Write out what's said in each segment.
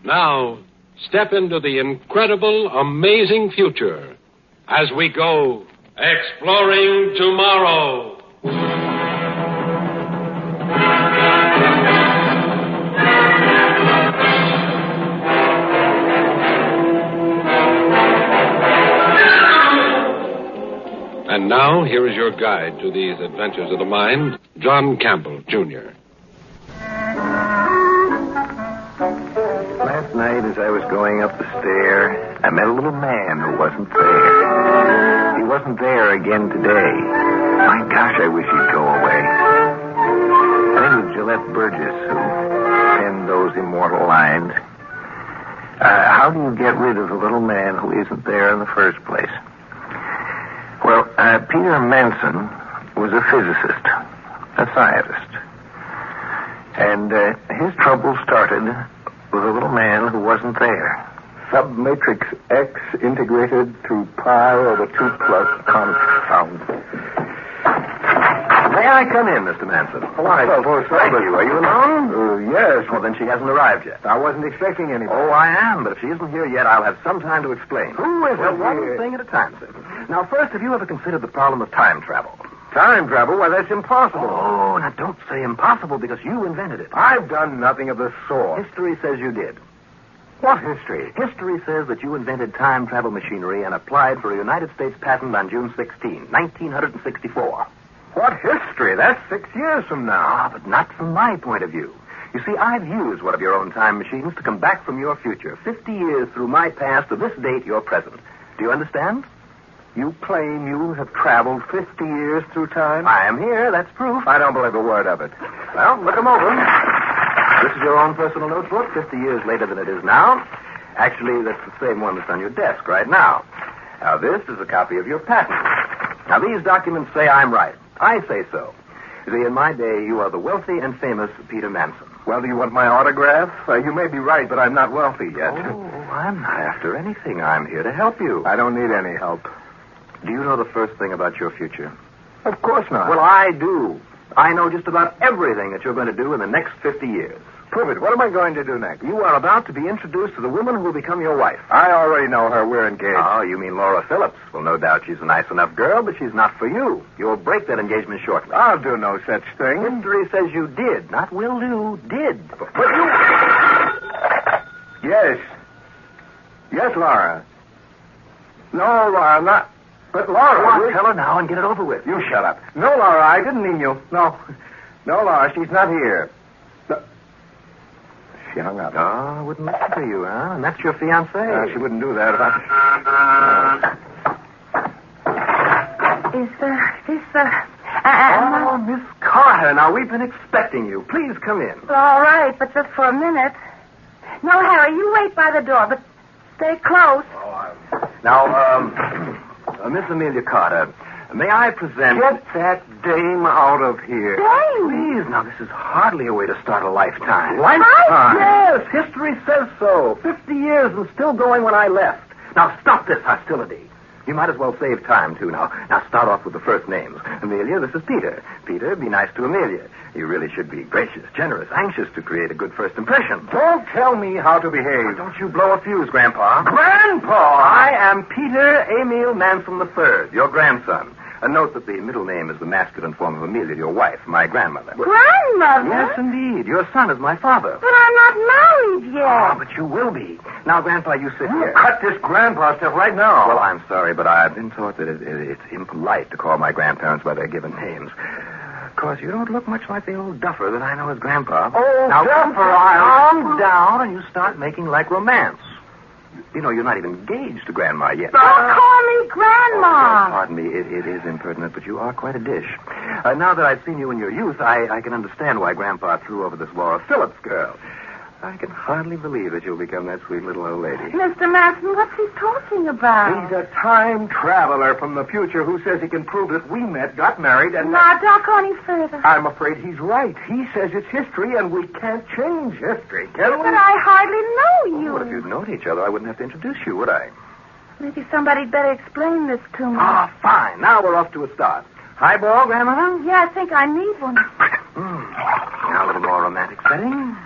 Now, step into the incredible, amazing future as we go exploring tomorrow. And now, here is your guide to these adventures of the mind, John Campbell Jr. Last night, as I was going up the stair, I met a little man who wasn't there. He wasn't there again today. My gosh, I wish he'd go away. I think it was Gillette Burgess who penned those immortal lines. How do you get rid of a little man who isn't there in the first place? Well, Peter Manson was a physicist, a scientist. And his trouble started with a little man who wasn't there. Submatrix X integrated through pi over 2 plus confound. May I come in, Mr. Manson? Oh, I suppose so. Thank you. Are you alone? Yes. Well, then she hasn't arrived yet. I wasn't expecting anybody. Oh, I am, but if she isn't here yet, I'll have some time to explain. Who is Well, it one here? thing at a time, sir. Now, first, have you ever considered the problem of time travel? Time travel? Why, that's impossible. Oh, now don't say impossible because you invented it. I've done nothing of the sort. History says you did. What history? History says that you invented time travel machinery and applied for a United States patent on June 16, 1964. What history? That's 6 years from now. Ah, but not from my point of view. You see, I've used one of your own time machines to come back from your future, 50 years through my past to this date, your present. Do you understand? You claim you have traveled 50 years through time? I am here. That's proof. I don't believe a word of it. Well, look 'em over. This is your own personal notebook, 50 years later than it is now. Actually, that's the same one that's on your desk right now. Now, this is a copy of your patent. Now, these documents say I'm right. I say so. You see, in my day, you are the wealthy and famous Peter Manson. Well, do you want my autograph? You may be right, but I'm not wealthy yet. Oh, I'm not after anything. I'm here to help you. I don't need any help. Do you know the first thing about your future? Of course not. Well, I do. I know just about everything that you're going to do in the next 50 years. Prove it. What am I going to do next? You are about to be introduced to the woman who will become your wife. I already know her. We're engaged. Oh, you mean Laura Phillips. Well, no doubt she's a nice enough girl, but she's not for you. You'll break that engagement shortly. I'll do no such thing. History says you did, not will do, did. But you... Yes. Yes, Laura. No, Laura, not... But Laura... Go on, tell her now and get it over with. You shut up. No, Laura, I didn't mean you. No. No, Laura, she's not here. No. She hung up. Oh, wouldn't listen to you, huh? And that's your fiancée. She wouldn't do that if I... Is this, Oh, Miss Carter, now we've been expecting you. Please come in. all right, but just for a minute. No, Harry, you wait by the door, but stay close. Now, Miss Amelia Carter, may I present... Get that dame out of here. Dame? Please, now, this is hardly a way to start a lifetime. Lifetime? Yes, history says so. 50 years and still going when I left. Now, stop this hostility. You might as well save time, too. Now, start off with the first names. Amelia, this is Peter. Peter, be nice to Amelia. You really should be gracious, generous, anxious to create a good first impression. Don't tell me how to behave. Don't you blow a fuse, Grandpa. Grandpa! I am Peter Emil Manson III, your grandson. Note that the middle name is the masculine form of Amelia, your wife, my grandmother. Grandmother? Yes, indeed. Your son is my father. But I'm not married yet. Ah, but you will be. Now, Grandpa, you sit here. Cut this grandpa stuff right now. Well, I'm sorry, but I've been taught that it's impolite to call my grandparents by their given names. Of course, you don't look much like the old duffer that I know as Grandpa. Oh, now, Duffer, calm down and you start making like romance. You know, you're not even engaged to Grandma yet. Don't call me Grandma. Pardon me, it is impertinent, but you are quite a dish. Now that I've seen you in your youth, I can understand why Grandpa threw over this Laura Phillips girl. I can hardly believe that you'll become that sweet little old lady. Mr. Manson, what's he talking about? He's a time traveler from the future who says he can prove that we met, got married, and... Now, don't go any further. I'm afraid he's right. He says it's history, and we can't change history, can we? But I hardly know you. Well, if you'd known each other, I wouldn't have to introduce you, would I? Maybe somebody'd better explain this to me. Ah, fine. Now we're off to a start. Highball, Grandmother? Yeah, I think I need one. Now a little more romantic setting.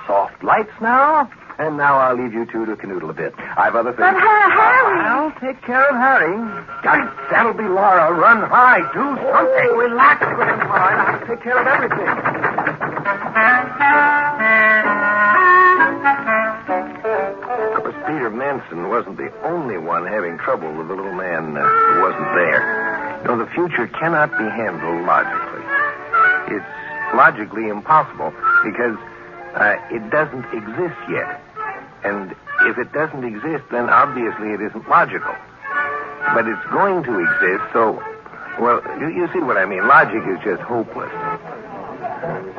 Soft lights now. And now I'll leave you two to canoodle a bit. I've other things. But Harry... I'll take care of Harry. God, that'll be Laura. Run high. Do something. Oh, relax with him, Fine. I'll take care of everything. Of course, Peter Manson wasn't the only one having trouble with the little man who wasn't there. You know, the future cannot be handled logically. It's logically impossible because it doesn't exist yet. And if it doesn't exist, then obviously it isn't logical. But it's going to exist, so, well, you see what I mean. Logic is just hopeless.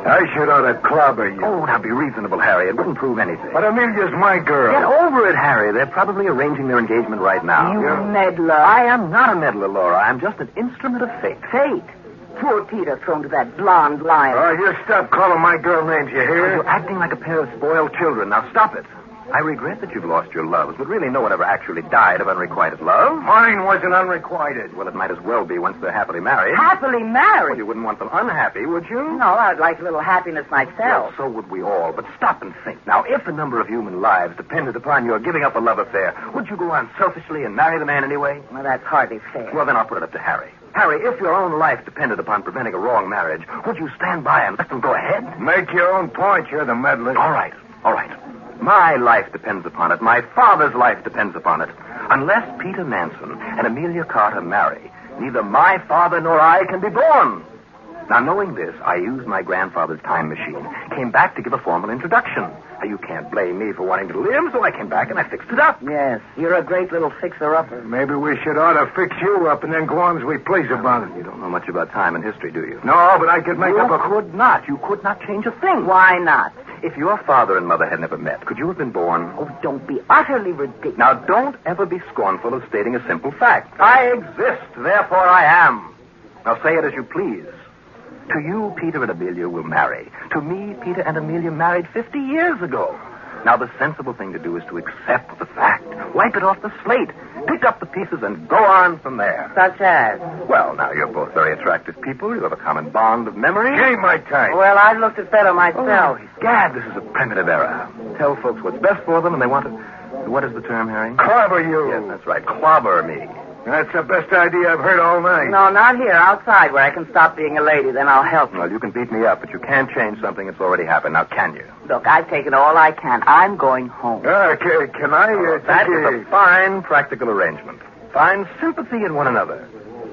I should ought to clobber you. Oh, now be reasonable, Harry. It wouldn't prove anything. But Amelia's my girl. Get over it, Harry. They're probably arranging their engagement right now. You meddler. I am not a meddler, Laura. I'm just an instrument of fate. Fate. Poor Peter thrown to that blonde lion. Oh, you stop calling my girl names, you hear? You're acting like a pair of spoiled children. Now stop it. I regret that you've lost your loves, but really no one ever actually died of unrequited love. Mine wasn't unrequited. Well, it might as well be once they're happily married. Happily married? Well, you wouldn't want them unhappy, would you? No, I'd like a little happiness myself. Well, so would we all. But stop and think. Now, if a number of human lives depended upon your giving up a love affair, would you go on selfishly and marry the man anyway? Well, that's hardly fair. Well, then I'll put it up to Harry. Harry, if your own life depended upon preventing a wrong marriage, would you stand by and let them go ahead? Make your own point. You're the meddler. All right. My life depends upon it. My father's life depends upon it. Unless Peter Manson and Amelia Carter marry, neither my father nor I can be born. Now, knowing this, I used my grandfather's time machine, came back to give a formal introduction. Now, you can't blame me for wanting to live, so I came back and I fixed it up. Yes, you're a great little fixer-upper. Maybe we should ought to fix you up and then go on as we please about it. You don't know much about time and history, do you? No, but I could make up a... could not. You could not change a thing. Why not? If your father and mother had never met, could you have been born? Oh, don't be utterly ridiculous. Now, don't ever be scornful of stating a simple fact. I exist, therefore I am. Now, say it as you please. To you, Peter and Amelia will marry. To me, Peter and Amelia married 50 years ago. Now, the sensible thing to do is to accept the fact. Wipe it off the slate. Pick up the pieces and go on from there. Such as? Well, now, you're both very attractive people. You have a common bond of memory. Ain't my type. Well, I looked at Feta myself. Oh, gad, this is a primitive era. Tell folks what's best for them, and they want to... What is the term, Harry? Clobber you. Yes, that's right. Clobber me. That's the best idea I've heard all night. No, not here. Outside, where I can stop being a lady. Then I'll help you. Well, you can beat me up, but you can't change something that's already happened. Now, can you? Look, I've taken all I can. I'm going home. Can I... That is a fine practical arrangement. Find sympathy in one another.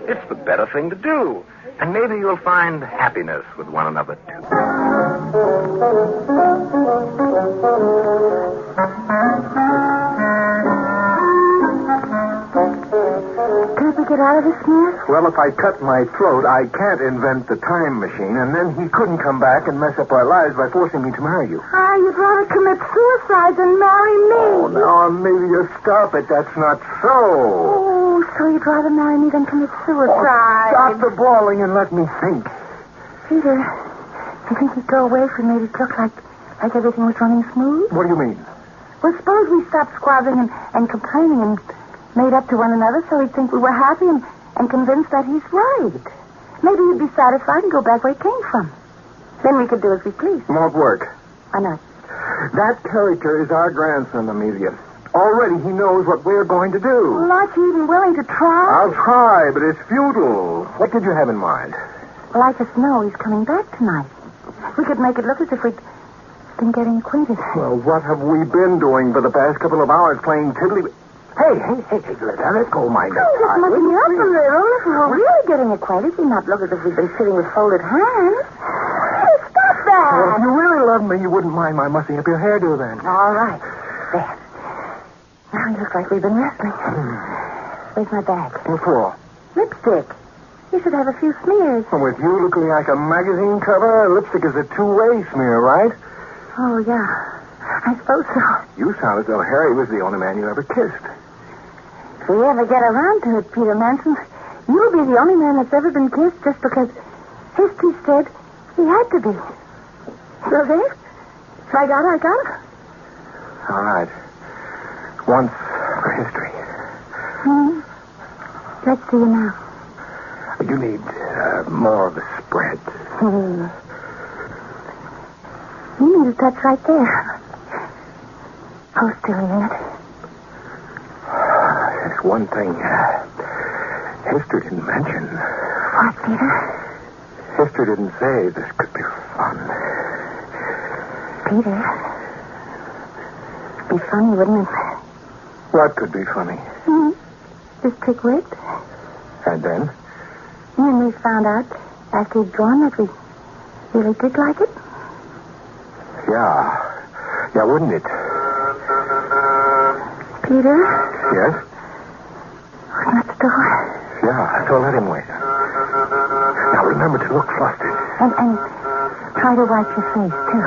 It's the better thing to do. And maybe you'll find happiness with one another, too. Can't we get out of this, Smith? Well, if I cut my throat, I can't invent the time machine, and then he couldn't come back and mess up our lives by forcing me to marry you. Ah, you'd rather commit suicide than marry me. Oh, now, Amelia, stop it. That's not so. Oh, so you'd rather marry me than commit suicide. Oh, stop the bawling and let me think. Peter, do you think he'd go away if we made it look like everything was running smooth? What do you mean? Well, suppose we stopped squabbling and complaining and made up to one another so he'd think we were happy and convinced that he's right. Maybe he'd be satisfied and go back where he came from. Then we could do as we please. Won't work. Why not? That character is our grandson, Amelia. Already he knows what we're going to do. Well, aren't you even willing to try? I'll try, but it's futile. What did you have in mind? Well, I just know he's coming back tonight. We could make it look as if we'd been getting acquainted. Well, what have we been doing for the past couple of hours playing tiddly... Hey, let go, my God. Oh, just mucking you up a little. If we were really getting acquainted, we'd not look as if we'd been sitting with folded hands. Hey, stop that. Well, if you really loved me, you wouldn't mind my mussing up your hairdo then. All right. There. Now we look like we've been wrestling. Where's my bag? What for? Lipstick. You should have a few smears. Well, with you looking like a magazine cover, lipstick is a two-way smear, right? Oh, yeah. I suppose so. You sound as though Harry was the only man you ever kissed. If we ever get around to it, Peter Manson, you'll be the only man that's ever been kissed just because history said he had to be. So there. If I got it. All right. Once for history. Let's see you now. You need more of the spread. You need to touch right there. Oh, still yet? There's one thing Hester didn't mention. What, Peter? Hester didn't say this could be fun. Peter? It'd be funny, wouldn't it? What could be funny? This pickwit. And then? And we found out after he'd gone that we really did like it. Yeah. Yeah, wouldn't it? Peter? Yes? Open up the door. Yeah, so let him wait. Now remember to look flustered. And try to wipe your face, too.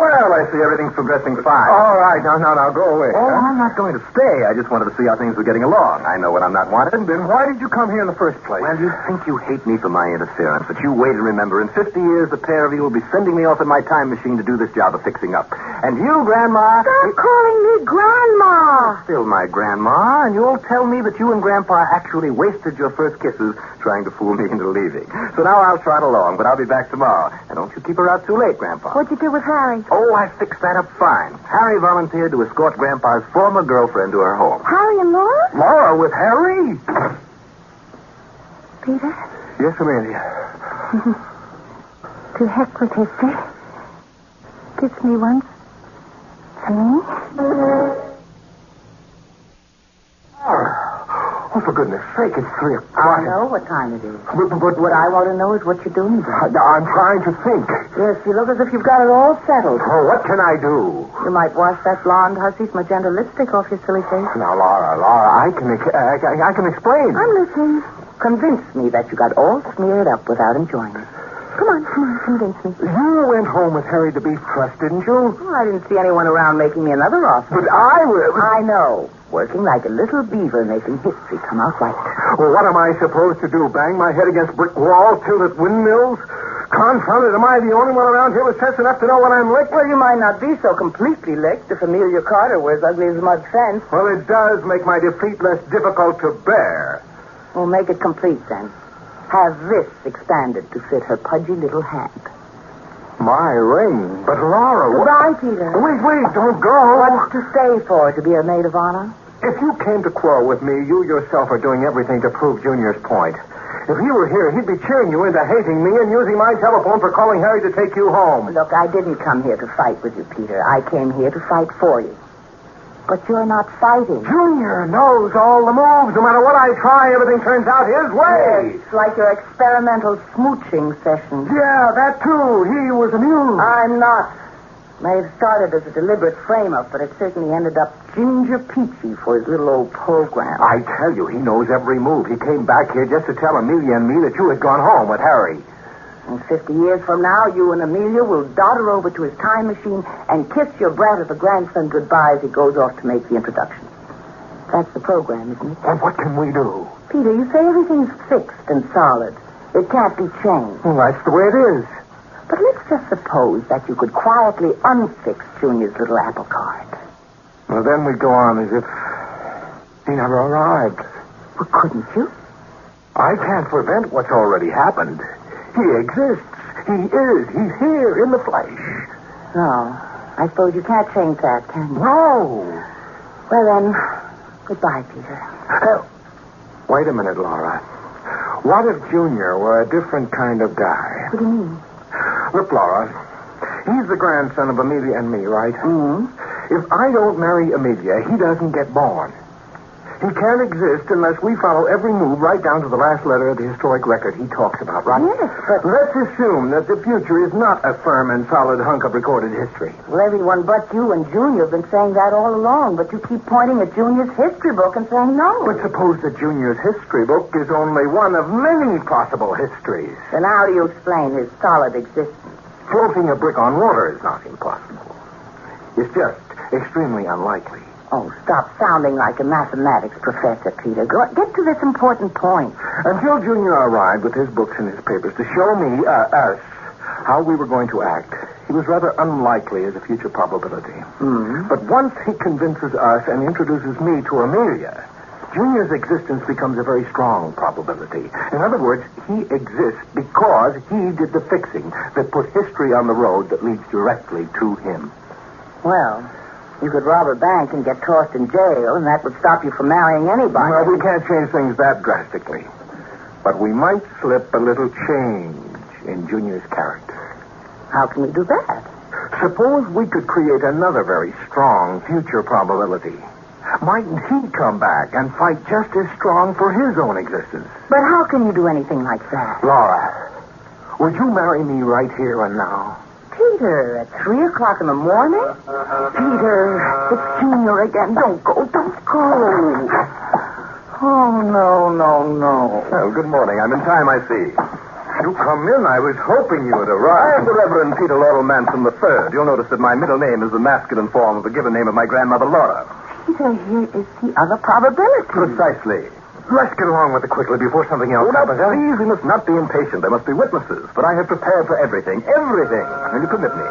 Well, I see everything's progressing fine. All right, now, go away. Oh, I'm not going to stay. I just wanted to see how things were getting along. I know when I'm not wanted. Then why did you come here in the first place? Well, you think you hate me for my interference, but you wait and remember. In 50 years, the pair of you will be sending me off in my time machine to do this job of fixing up. And you, Grandma... Stop calling me Grandma! Still my Grandma, and you'll tell me that you and Grandpa actually wasted your first kisses trying to fool me into leaving. So now I'll trot along, but I'll be back tomorrow. And don't you keep her out too late, Grandpa. What'd you do with Harry? Oh, I fixed that up fine. Harry volunteered to escort Grandpa's former girlfriend to her home. Harry and Laura? Laura with Harry? Peter? Yes, Amelia. To heck with history. Kiss me once. For me? Oh, for goodness sake, it's 3 o'clock. I know what time it is. But What I want to know is what you're doing there. I'm trying to think. Yes, you look as if you've got it all settled. Oh, what can I do? You might wash that blonde hussy's magenta lipstick off your silly face. Now, Laura, I can explain. I'm listening. Convince me that you got all smeared up without enjoying it. Come on, convince me. You went home with Harry to Beef Trust, didn't you? Well, I didn't see anyone around making me another offer. But I will. I know. Working like a little beaver making history come out right. Well, what am I supposed to do? Bang my head against brick walls, tilt at windmills? Confound it, am I the only one around here with sense enough to know when I'm licked? Well, you might not be so completely licked if Amelia Carter were as ugly as a mud fence. Well, it does make my defeat less difficult to bear. Well, make it complete then. Have this expanded to fit her pudgy little hand. My ring. But, Laura... Goodbye, Peter. Wait, don't go. What's to stay for? To be a maid of honor? If you came to quarrel with me, you yourself are doing everything to prove Junior's point. If he were here, he'd be cheering you into hating me and using my telephone for calling Harry to take you home. Look, I didn't come here to fight with you, Peter. I came here to fight for you. But you're not fighting. Junior knows all the moves. No matter what I try, everything turns out his way. It's like your experimental smooching session. Yeah, that too. He was amused. I'm not. May have started as a deliberate frame-up, but it certainly ended up ginger peachy for his little old program. I tell you, he knows every move. He came back here just to tell Amelia and me that you had gone home with Harry. And 50 years from now, you and Amelia will dodder over to his time machine and kiss your brat of a grandson goodbye as he goes off to make the introduction. That's the program, isn't it? And what can we do? Peter, you say everything's fixed and solid. It can't be changed. Well, that's the way it is. But let's just suppose that you could quietly unfix Junior's little apple cart. Well, then we'd go on as if he never arrived. Well, couldn't you? I can't prevent what's already happened. He exists. He is. He's here in the flesh. No. I suppose you can't change that, can you? No. Well, then, goodbye, Peter. Wait a minute, Laura. What if Junior were a different kind of guy? What do you mean? Look, Laura, he's the grandson of Amelia and me, right? Mm-hmm. If I don't marry Amelia, he doesn't get born. He can't exist unless we follow every move right down to the last letter of the historic record he talks about, right? Yes, but... Let's assume that the future is not a firm and solid hunk of recorded history. Well, everyone but you and Junior have been saying that all along, but you keep pointing at Junior's history book and saying no. But suppose that Junior's history book is only one of many possible histories. Then how do you explain his solid existence? Floating a brick on water is not impossible. It's just extremely unlikely. Oh, stop sounding like a mathematics professor, Peter. Get to this important point. Until Junior arrived with his books and his papers to show me, us, how we were going to act, he was rather unlikely as a future probability. Mm-hmm. But once he convinces us and introduces me to Amelia, Junior's existence becomes a very strong probability. In other words, he exists because he did the fixing that put history on the road that leads directly to him. Well, you could rob a bank and get tossed in jail, and that would stop you from marrying anybody. Well, we can't change things that drastically. But we might slip a little change in Junior's character. How can we do that? Suppose we could create another very strong future probability. Mightn't he come back and fight just as strong for his own existence? But how can you do anything like that? Laura, would you marry me right here and now? Peter, at 3 o'clock in the morning? Peter, it's Junior again. Don't go. Oh, no. Well, good morning. I'm in time, I see. You come in. I was hoping you would arrive. I am the Reverend Peter Laurel Manson III. You'll notice that my middle name is the masculine form of the given name of my grandmother, Laura. Peter, here is the other probability. Precisely. Let's get along with it quickly before something else happens. Please, we must not be impatient. There must be witnesses. But I have prepared for everything. Everything. Will you permit me?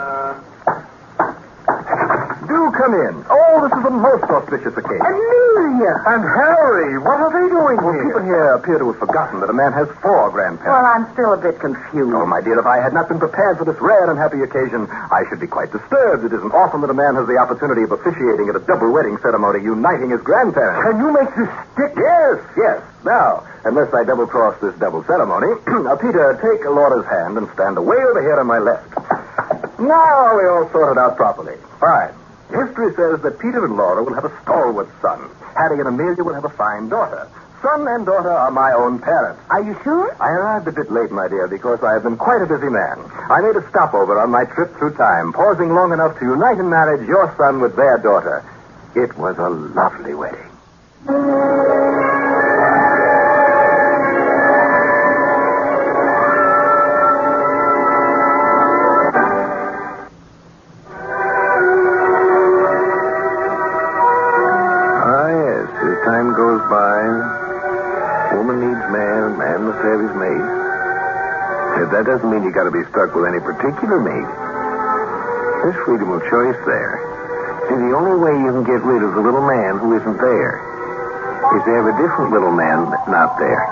Do come in. Oh, this is a most auspicious occasion. Amelia! And Harry, what are they doing here? People here appear to have forgotten that a man has 4 grandparents. Well, I'm still a bit confused. Oh, my dear, if I had not been prepared for this rare and happy occasion, I should be quite disturbed. It isn't often that a man has the opportunity of officiating at a double wedding ceremony uniting his grandparents. Can you make this stick? Yes. Now, unless I double-cross this double ceremony, Peter, take Laura's hand and stand away over here on my left. Now we all sorted out properly. Fine. History says that Peter and Laura will have a stalwart son. Hattie and Amelia will have a fine daughter. Son and daughter are my own parents. Are you sure? I arrived a bit late, my dear, because I have been quite a busy man. I made a stopover on my trip through time, pausing long enough to unite in marriage your son with their daughter. It was a lovely wedding. Time goes by. Woman needs man, man must have his mate. Yet that doesn't mean you got to be stuck with any particular mate. There's freedom of choice there. See, the only way you can get rid of the little man who isn't there is to have a different little man not there.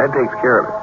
That takes care of it.